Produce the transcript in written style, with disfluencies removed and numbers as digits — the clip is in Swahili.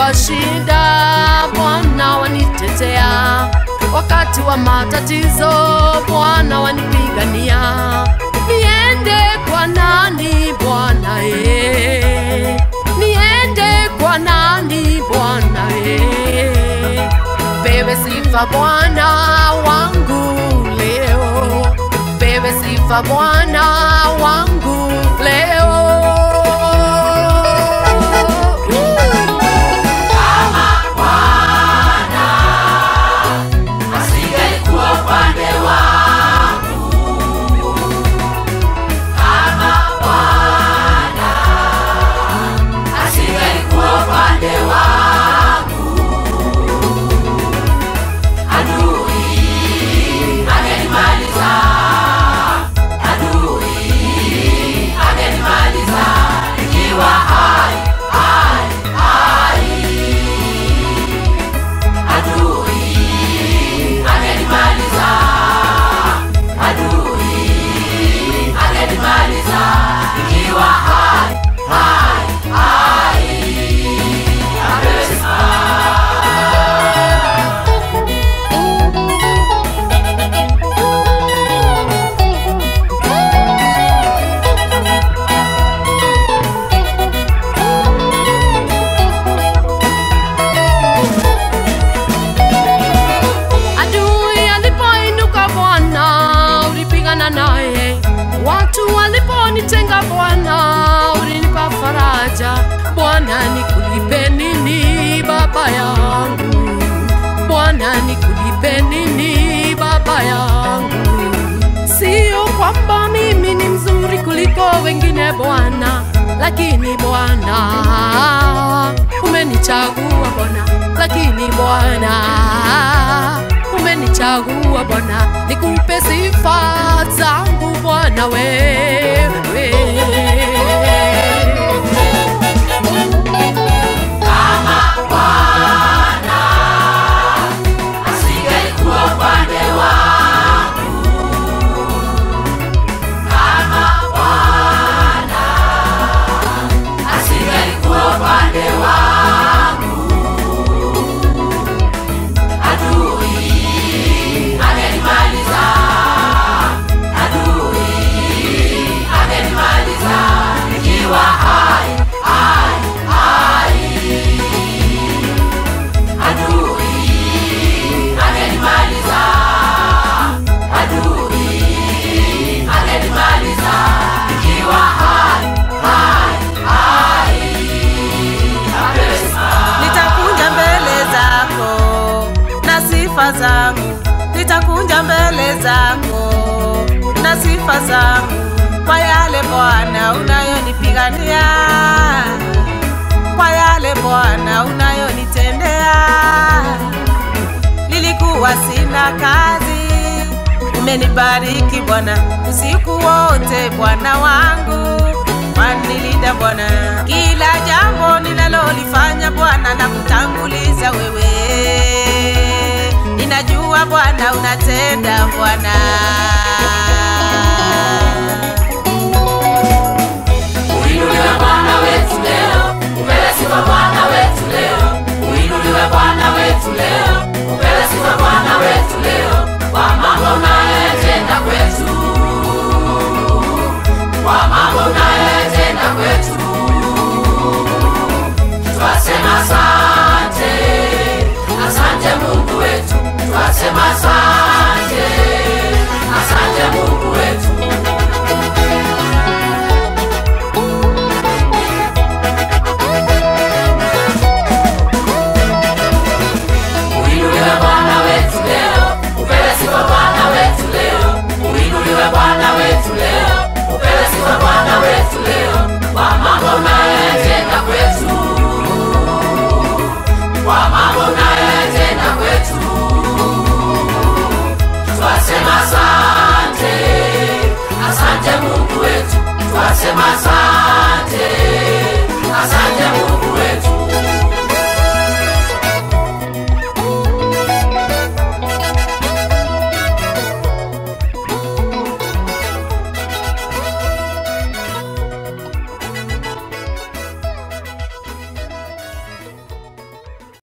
wa shida Bwana wanitetea, wakati wa matatizo Bwana wanipigania. Niende kwa nani Bwana niende kwa nani Bwana Bebe sifa Bwana wangu leo, bebe sifa Bwana wangu leo. Watu waliponitenga Bwana ulinipa faraja. Bwana nikulipe nini baba yangu? Bwana nikulipe nini baba yangu? Sio kwamba mimi ni mzuri kuliko wengine Bwana, lakini Bwana umenichagua Bwana, lakini Bwana umenichagua Bwana, nikupe sifa zangu Bwana wewe. Kama Bwana asingekuwa upande wangu, kama Bwana asingekuwa upande wangu, adui angenimaliza, adui angenimaliza nikiwa hai, hai, hai. Adui angenimaliza, adui angenimaliza nikiwa hai, hai, hai. Nitakunja mbele zako na sifa zangu, nitakunja mbele zako na sifa zangu, kwa yale Bwana unayonipigania, kwa yale Bwana unayonitendea. Nilikuwa sina kazi, umenibariki Bwana usiku wote Bwana wangu, wanilinda Bwana. Kila jambo ninalolifanya Bwana na kutanguliza wewe, ninajua Bwana unatenda Bwana. Uinuliwe Bwana wetu leo, upewe sifa Bwana wetu leo. Uinuliwe Bwana wetu leo, upewe sifa Bwana wetu leo, kwa mambo unayotenda kwetu, kwa mambo unayotenda kwetu. Twasema asante, asante Mungu wetu, twasema asante, asante Mungu wetu. Uinuliwe Bwana wetu leo, upewe sifa Bwana wetu leo. Uinuliwe Bwana wetu leo, upewe sifa Bwana wetu leo, kwa mambo unayotenda kwetu, kwa mambo unayotenda kwetu. Twasema asante, asante Mungu wetu, twasema asante.